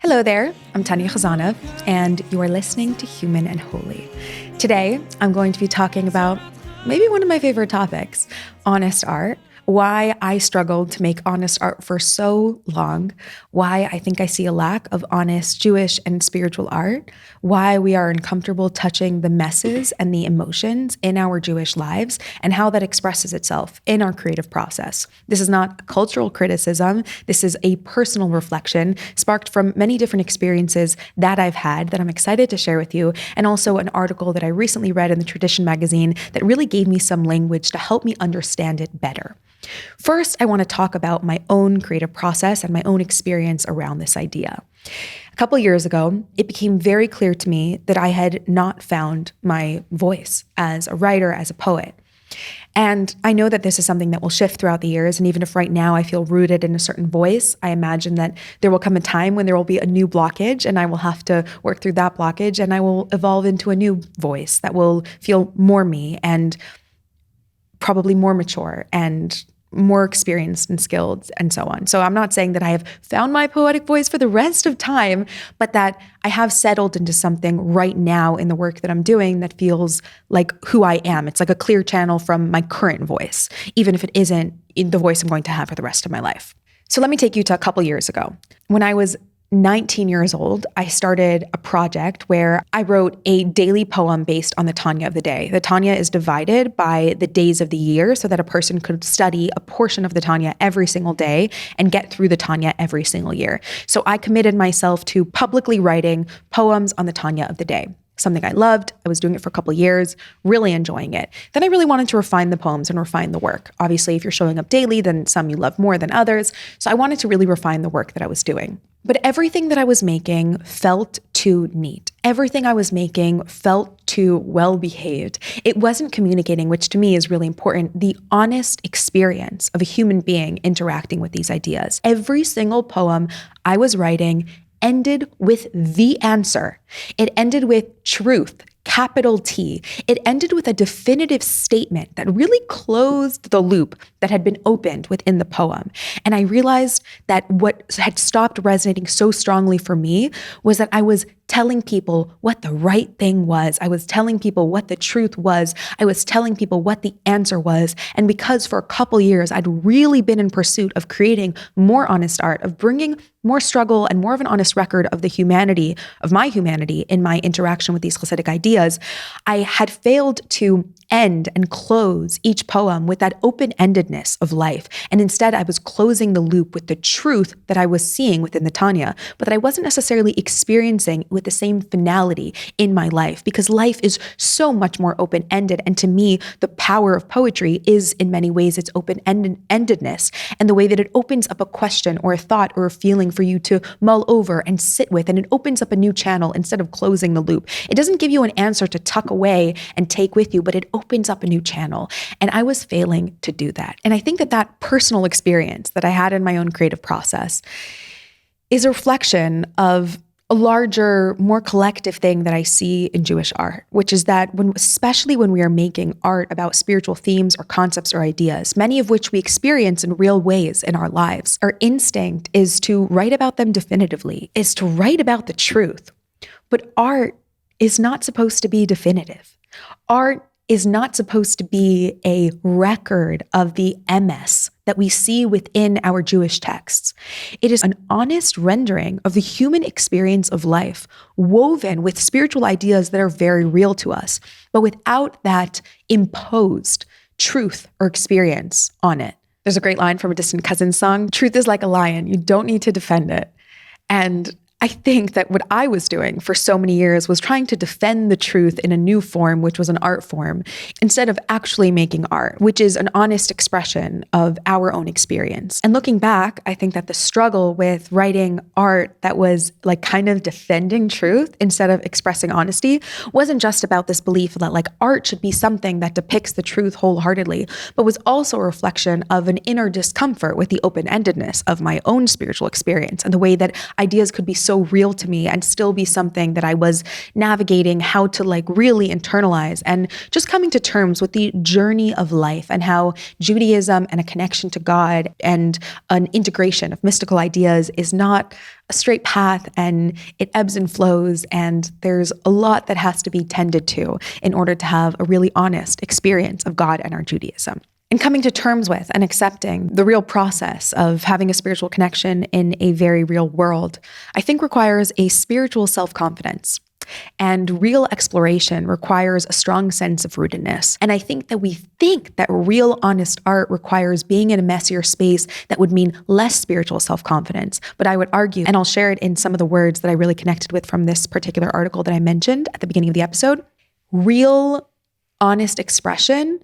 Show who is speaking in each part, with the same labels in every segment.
Speaker 1: Hello there, I'm Tanya Khazanov, and you are listening to Human and Holy. Today, I'm going to be talking about maybe one of my favorite topics, honest art, why I struggled to make honest art for so long, why I think I see a lack of honest Jewish and spiritual art, why we are uncomfortable touching the messes and the emotions in our Jewish lives, and how that expresses itself in our creative process. This is not a cultural criticism. This is a personal reflection sparked from many different experiences that I've had that I'm excited to share with you, and also an article that I recently read in the Tradition magazine that really gave me some language to help me understand it better. First, I want to talk about my own creative process and my own experience around this idea. A couple years ago, it became very clear to me that I had not found my voice as a writer, as a poet. And I know that this is something that will shift throughout the years. And even if right now I feel rooted in a certain voice, I imagine that there will come a time when there will be a new blockage and I will have to work through that blockage and I will evolve into a new voice that will feel more me and probably more mature and more experienced and skilled and so on. So I'm not saying that I have found my poetic voice for the rest of time, but that I have settled into something right now in the work that I'm doing that feels like who I am. It's like a clear channel from my current voice, even if it isn't the voice I'm going to have for the rest of my life. So let me take you to a couple years ago. When I was 19 years old, I started a project where I wrote a daily poem based on the Tanya of the day. The Tanya is divided by the days of the year so that a person could study a portion of the Tanya every single day and get through the Tanya every single year. So I committed myself to publicly writing poems on the Tanya of the day. Something I loved. I was doing it for a couple of years, really enjoying it. Then I really wanted to refine the poems and refine the work. Obviously, if you're showing up daily, then some you love more than others. So I wanted to really refine the work that I was doing. But everything that I was making felt too neat. Everything I was making felt too well-behaved. It wasn't communicating, which to me is really important, the honest experience of a human being interacting with these ideas. Every single poem I was writing ended with the answer. It ended with truth, capital T. It ended with a definitive statement that really closed the loop that had been opened within the poem. And I realized that what had stopped resonating so strongly for me was that I was telling people what the right thing was. I was telling people what the truth was. I was telling people what the answer was. And because for a couple years, I'd really been in pursuit of creating more honest art, of bringing more struggle and more of an honest record of the humanity, of my humanity in my interaction with these Hasidic ideas, I had failed to end and close each poem with that open-endedness of life. And instead, I was closing the loop with the truth that I was seeing within the Tanya, but that I wasn't necessarily experiencing with the same finality in my life, because life is so much more open-ended. And to me, the power of poetry is in many ways its open-endedness and the way that it opens up a question or a thought or a feeling for you to mull over and sit with, and it opens up a new channel instead of closing the loop. It doesn't give you an answer to tuck away and take with you, but it opens up a new channel. And I was failing to do that. And I think that that personal experience that I had in my own creative process is a reflection of a larger, more collective thing that I see in Jewish art, which is that especially when we are making art about spiritual themes or concepts or ideas, many of which we experience in real ways in our lives, our instinct is to write about them definitively, is to write about the truth. But art is not supposed to be definitive. Art is not supposed to be a record of the emes that we see within our Jewish texts. It is an honest rendering of the human experience of life, woven with spiritual ideas that are very real to us, but without that imposed truth or experience on it. There's a great line from a Distant Cousins song, "Truth is like a lion, you don't need to defend it." And I think that what I was doing for so many years was trying to defend the truth in a new form, which was an art form, instead of actually making art, which is an honest expression of our own experience. And looking back, I think that the struggle with writing art that was like kind of defending truth instead of expressing honesty wasn't just about this belief that like art should be something that depicts the truth wholeheartedly, but was also a reflection of an inner discomfort with the open-endedness of my own spiritual experience and the way that ideas could be so so real to me and still be something that I was navigating how to really internalize, and just coming to terms with the journey of life and how Judaism and a connection to God and an integration of mystical ideas is not a straight path, and it ebbs and flows, and there's a lot that has to be tended to in order to have a really honest experience of God and our Judaism. And coming to terms with and accepting the real process of having a spiritual connection in a very real world, I think requires a spiritual self-confidence. And real exploration requires a strong sense of rootedness. And I think that we think that real honest art requires being in a messier space that would mean less spiritual self-confidence. But I would argue, and I'll share it in some of the words that I really connected with from this particular article that I mentioned at the beginning of the episode, real honest expression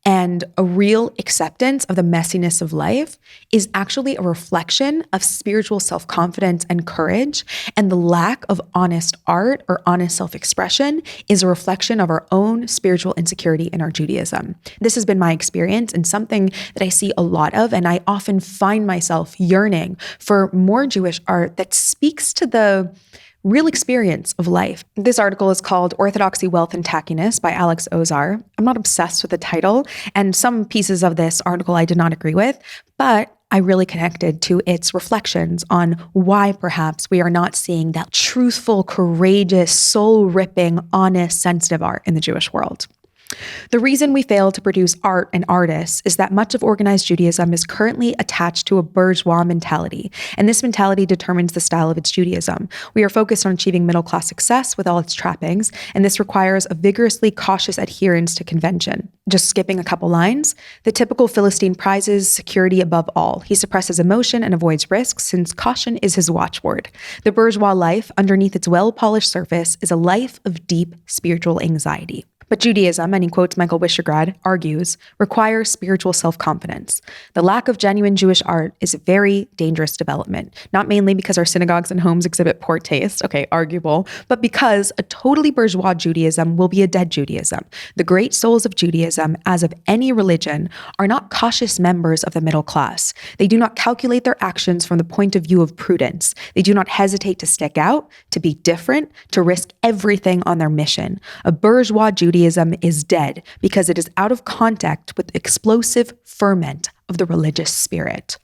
Speaker 1: and a real acceptance of the messiness of life is actually a reflection of spiritual self-confidence and courage. And the lack of honest art or honest self-expression is a reflection of our own spiritual insecurity in our Judaism. This has been my experience and something that I see a lot of, and I often find myself yearning for more Jewish art that speaks to the real experience of life. This article is called Orthodoxy, Wealth, and Tackiness by Alex Ozar. I'm not obsessed with the title, and some pieces of this article I did not agree with, but I really connected to its reflections on why perhaps we are not seeing that truthful, courageous, soul-ripping, honest, sensitive art in the Jewish world. The reason we fail to produce art and artists is that much of organized Judaism is currently attached to a bourgeois mentality, and this mentality determines the style of its Judaism. We are focused on achieving middle-class success with all its trappings, and this requires a vigorously cautious adherence to convention. Just skipping a couple lines, the typical Philistine prizes security above all. He suppresses emotion and avoids risks, since caution is his watchword. The bourgeois life, underneath its well-polished surface, is a life of deep spiritual anxiety. But Judaism, and he quotes Michael Wischergrad, argues, requires spiritual self-confidence. The lack of genuine Jewish art is a very dangerous development, not mainly because our synagogues and homes exhibit poor taste, okay, arguable, but because a totally bourgeois Judaism will be a dead Judaism. The great souls of Judaism, as of any religion, are not cautious members of the middle class. They do not calculate their actions from the point of view of prudence. They do not hesitate to stick out, to be different, to risk everything on their mission. A bourgeois Judaism is dead because it is out of contact with the explosive ferment of the religious spirit.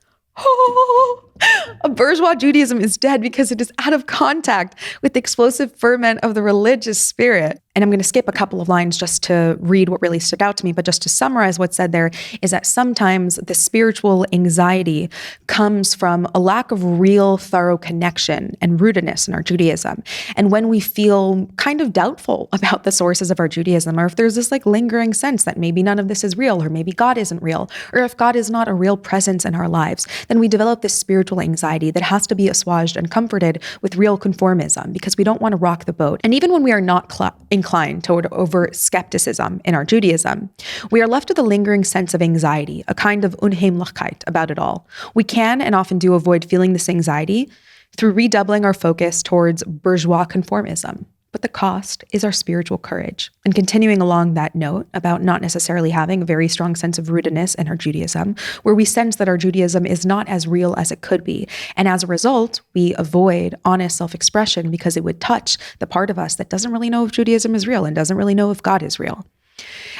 Speaker 1: A bourgeois Judaism is dead because it is out of contact with the explosive ferment of the religious spirit. And I'm going to skip a couple of lines just to read what really stood out to me. But just to summarize what's said there is that sometimes the spiritual anxiety comes from a lack of real, thorough connection and rootedness in our Judaism. And when we feel kind of doubtful about the sources of our Judaism, or if there's this lingering sense that maybe none of this is real, or maybe God isn't real, or if God is not a real presence in our lives, then we develop this spiritual anxiety that has to be assuaged and comforted with real conformism, because we don't want to rock the boat. And even when we are not inclined toward over skepticism in our Judaism, we are left with a lingering sense of anxiety, a kind of Unheimlichkeit about it all. We can and often do avoid feeling this anxiety through redoubling our focus towards bourgeois conformism. But the cost is our spiritual courage. And continuing along that note about not necessarily having a very strong sense of rootedness in our Judaism, where we sense that our Judaism is not as real as it could be. And as a result, we avoid honest self-expression because it would touch the part of us that doesn't really know if Judaism is real and doesn't really know if God is real.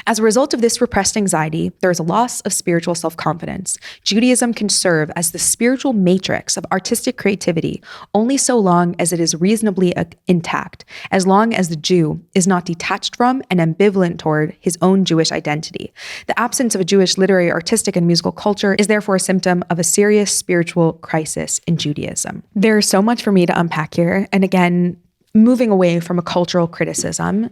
Speaker 1: As a result of this repressed anxiety, there is a loss of spiritual self-confidence. Judaism can serve as the spiritual matrix of artistic creativity only so long as it is reasonably intact, as long as the Jew is not detached from and ambivalent toward his own Jewish identity. The absence of a Jewish literary, artistic, and musical culture is therefore a symptom of a serious spiritual crisis in Judaism. There's so much for me to unpack here. And again, moving away from a cultural criticism,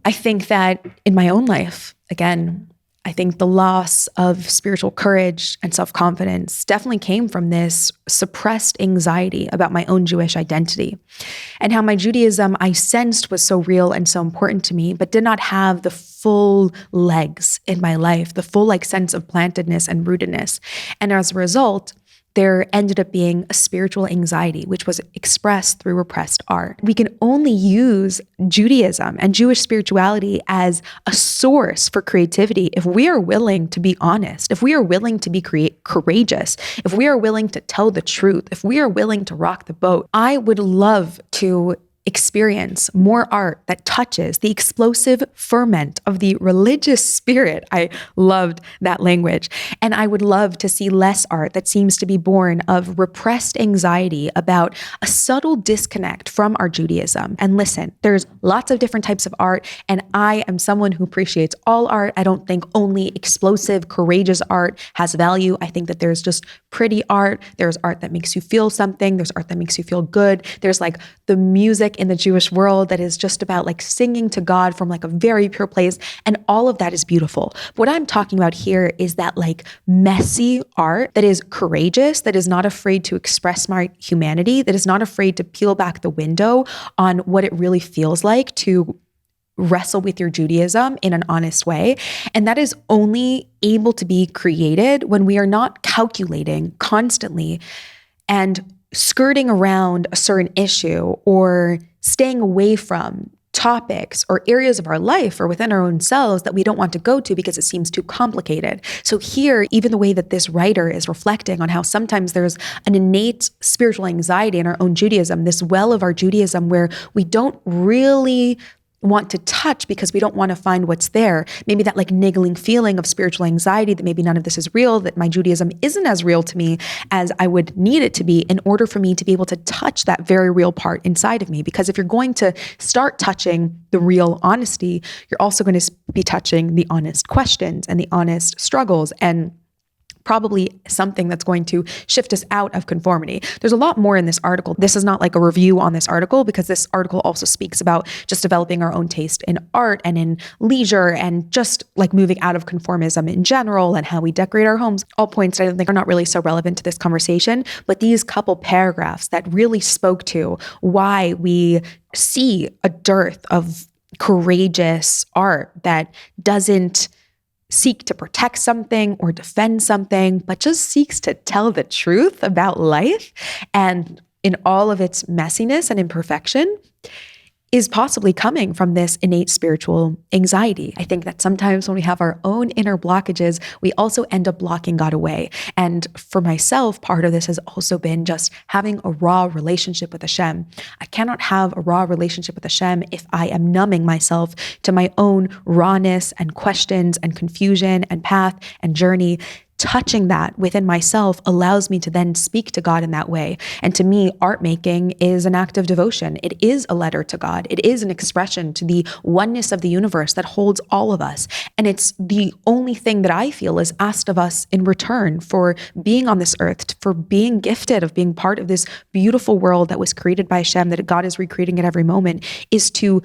Speaker 1: I think that in my own life, again, I think the loss of spiritual courage and self-confidence definitely came from this suppressed anxiety about my own Jewish identity, and how my Judaism I sensed was so real and so important to me, but did not have the full legs in my life, the full sense of plantedness and rootedness. And as a result, there ended up being a spiritual anxiety, which was expressed through repressed art. We can only use Judaism and Jewish spirituality as a source for creativity if we are willing to be honest, if we are willing to be courageous, if we are willing to tell the truth, if we are willing to rock the boat. I would love to experience more art that touches the explosive ferment of the religious spirit. I loved that language. And I would love to see less art that seems to be born of repressed anxiety about a subtle disconnect from our Judaism. And listen, there's lots of different types of art, and I am someone who appreciates all art. I don't think only explosive, courageous art has value. I think that there's just pretty art. There's art that makes you feel something. There's art that makes you feel good. There's like the music in the Jewish world that is just about like singing to God from like a very pure place. And all of that is beautiful. But what I'm talking about here is that like messy art that is courageous, that is not afraid to express my humanity, that is not afraid to peel back the window on what it really feels like to wrestle with your Judaism in an honest way. And that is only able to be created when we are not calculating constantly and skirting around a certain issue or staying away from topics or areas of our life or within our own selves that we don't want to go to because it seems too complicated. So here, even the way that this writer is reflecting on how sometimes there's an innate spiritual anxiety in our own Judaism, this well of our Judaism where we don't really want to touch because we don't want to find what's there. Maybe that like niggling feeling of spiritual anxiety that maybe none of this is real, that my Judaism isn't as real to me as I would need it to be in order for me to be able to touch that very real part inside of me. Because if you're going to start touching the real honesty, you're also going to be touching the honest questions and the honest struggles and probably something that's going to shift us out of conformity. There's a lot more in this article. This is not like a review on this article because this article also speaks about just developing our own taste in art and in leisure and just like moving out of conformism in general and how we decorate our homes. All points that I think are not really so relevant to this conversation, but these couple paragraphs that really spoke to why we see a dearth of courageous art that doesn't seek to protect something or defend something, but just seeks to tell the truth about life and in all of its messiness and imperfection is possibly coming from this innate spiritual anxiety. I think that sometimes when we have our own inner blockages, we also end up blocking God away. And for myself, part of this has also been just having a raw relationship with Hashem. I cannot have a raw relationship with Hashem if I am numbing myself to my own rawness and questions and confusion and path and journey. Touching that within myself allows me to then speak to God in that way. And to me, art making is an act of devotion. It is a letter to God. It is an expression to the oneness of the universe that holds all of us. And it's the only thing that I feel is asked of us in return for being on this earth, for being gifted of being part of this beautiful world that was created by Hashem, that God is recreating at every moment, is to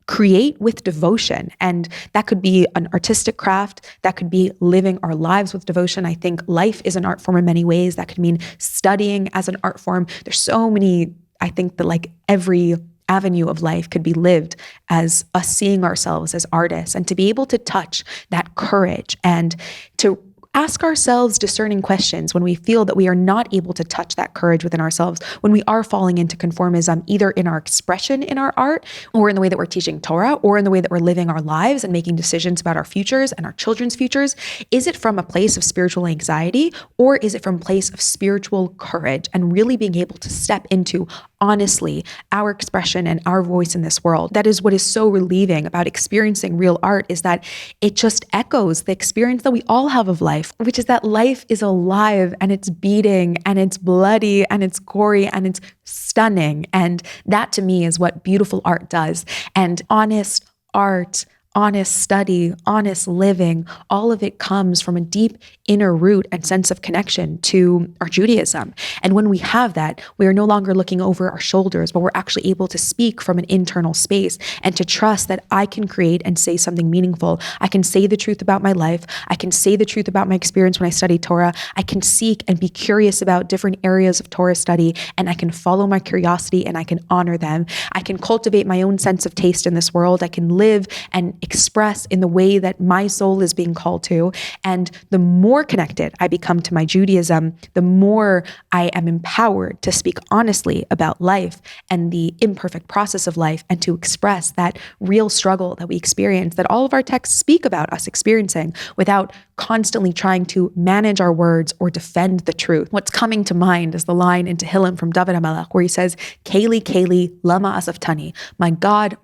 Speaker 1: create with devotion. And that could be an artistic craft. That could be living our lives with devotion. I think life is an art form in many ways. That could mean studying as an art form. There's so many, I think that like every avenue of life could be lived as us seeing ourselves as artists, and to be able to touch that courage and to ask ourselves discerning questions when we feel that we are not able to touch that courage within ourselves, when we are falling into conformism, either in our expression in our art, or in the way that we're teaching Torah, or in the way that we're living our lives and making decisions about our futures and our children's futures. Is it from a place of spiritual anxiety, or is it from a place of spiritual courage and really being able to step into honestly our expression and our voice in this world? That is what is so relieving about experiencing real art, is that it just echoes the experience that we all have of life, which is that life is alive and it's beating and it's bloody and it's gory and it's stunning. And that to me is what beautiful art does. And honest art, honest study, honest living, all of it comes from a deep inner root and sense of connection to our Judaism. And when we have that, we are no longer looking over our shoulders, but we're actually able to speak from an internal space and to trust that I can create and say something meaningful. I can say the truth about my life. I can say the truth about my experience when I study Torah. I can seek and be curious about different areas of Torah study, and I can follow my curiosity and I can honor them. I can cultivate my own sense of taste in this world. I can live and express in the way that my soul is being called to. And the more connected I become to my Judaism, the more I am empowered to speak honestly about life and the imperfect process of life, and to express that real struggle that we experience, that all of our texts speak about us experiencing, without constantly trying to manage our words or defend the truth. What's coming to mind is the line in Tehillim from David HaMelech, where he says, Keli, Keli, lama asaftani. My God,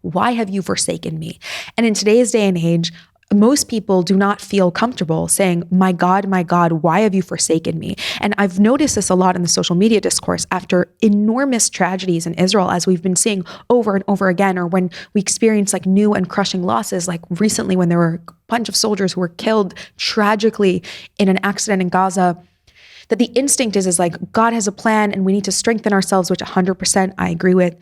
Speaker 1: why have you forsaken me? And in today's day and age, most people do not feel comfortable saying, my God, why have you forsaken me? And I've noticed this a lot in the social media discourse after enormous tragedies in Israel, as we've been seeing over and over again, or when we experience like new and crushing losses, like recently when there were a bunch of soldiers who were killed tragically in an accident in Gaza, that the instinct is like, God has a plan and we need to strengthen ourselves, which 100% I agree with.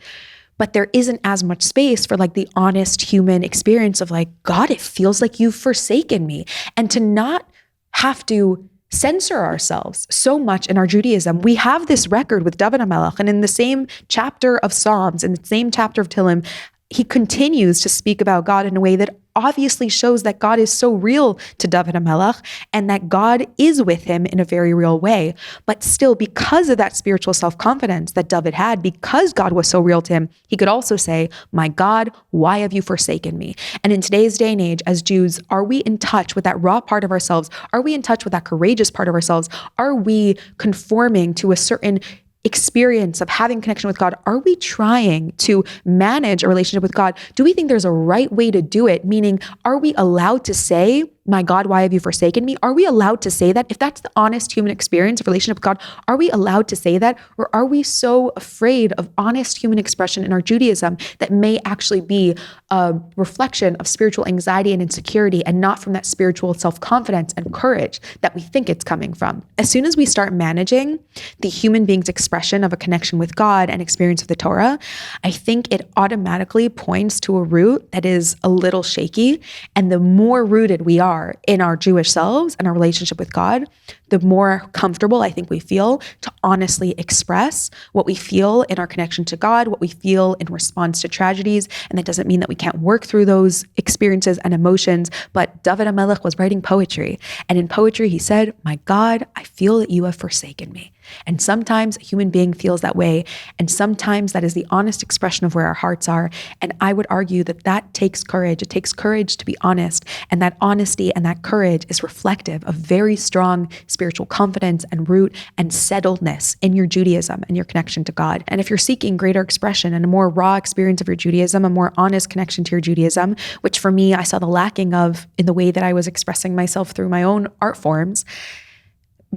Speaker 1: But there isn't as much space for like the honest human experience of like, God, it feels like you've forsaken me. And to not have to censor ourselves so much in our Judaism. We have this record with David HaMelech, and in the same chapter of Psalms, in the same chapter of Tehillim, he continues to speak about God in a way that obviously shows that God is so real to David HaMelech and that God is with him in a very real way. But still, because of that spiritual self-confidence that David had, because God was so real to him, he could also say, my God, why have you forsaken me? And in today's day and age, as Jews, are we in touch with that raw part of ourselves? Are we in touch with that courageous part of ourselves? Are we conforming to a certain experience of having connection with God? Are we trying to manage a relationship with God? Do we think there's a right way to do it? Meaning, are we allowed to say, my God, why have you forsaken me? Are we allowed to say that? If that's the honest human experience of relationship with God, are we allowed to say that? Or are we so afraid of honest human expression in our Judaism that may actually be a reflection of spiritual anxiety and insecurity, and not from that spiritual self-confidence and courage that we think it's coming from? As soon as we start managing the human being's expression of a connection with God and experience of the Torah, I think it automatically points to a root that is a little shaky. And the more rooted we are in our Jewish selves and our relationship with God, the more comfortable I think we feel to honestly express what we feel in our connection to God, what we feel in response to tragedies. And that doesn't mean that we can't work through those experiences and emotions. But David HaMelech was writing poetry. And in poetry, he said, my God, I feel that you have forsaken me. And sometimes a human being feels that way. And sometimes that is the honest expression of where our hearts are. And I would argue that that takes courage. It takes courage to be honest. And that honesty and that courage is reflective of very strong spiritual confidence and root and settledness in your Judaism and your connection to God. And if you're seeking greater expression and a more raw experience of your Judaism, a more honest connection to your Judaism, which for me, I saw the lacking of in the way that I was expressing myself through my own art forms,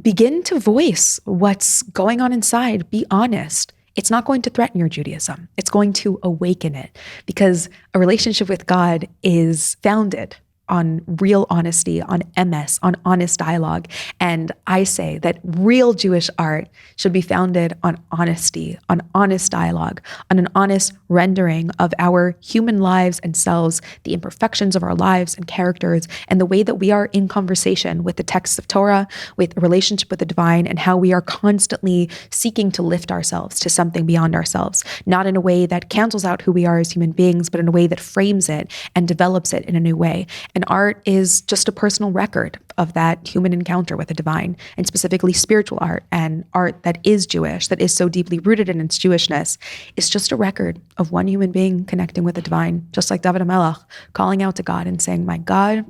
Speaker 1: begin to voice what's going on inside. Be honest. It's not going to threaten your Judaism. It's going to awaken it, because a relationship with God is founded on real honesty, on emes, on honest dialogue. And I say that real Jewish art should be founded on honesty, on honest dialogue, on an honest rendering of our human lives and selves, the imperfections of our lives and characters, and the way that we are in conversation with the texts of Torah, with a relationship with the divine, and how we are constantly seeking to lift ourselves to something beyond ourselves, not in a way that cancels out who we are as human beings, but in a way that frames it and develops it in a new way. And art is just a personal record of that human encounter with the divine, and specifically spiritual art and art that is Jewish, that is so deeply rooted in its Jewishness, is just a record of one human being connecting with the divine, just like David HaMelech, calling out to God and saying, my God,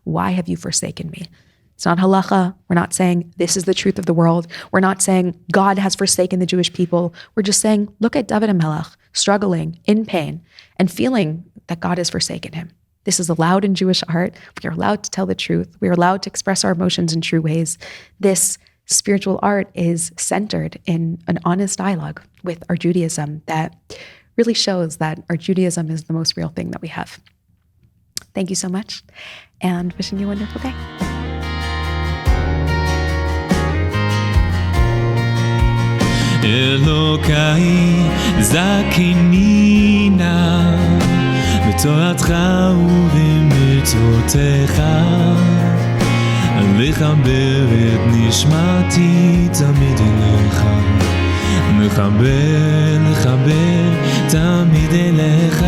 Speaker 1: why have you forsaken me? It's not halacha. We're not saying this is the truth of the world. We're not saying God has forsaken the Jewish people. We're just saying, look at David HaMelech, struggling, in pain, and feeling that God has forsaken him. This is allowed in Jewish art. We are allowed to tell the truth. We are allowed to express our emotions in true ways. This spiritual art is centered in an honest dialogue with our Judaism that really shows that our Judaism is the most real thing that we have. Thank you so much, and wishing you a wonderful day.
Speaker 2: אלוקיי זכני נא בתורתך ובמצוותיך, לחבר את נשמתי תמיד אליך, לחבר תמיד אליך.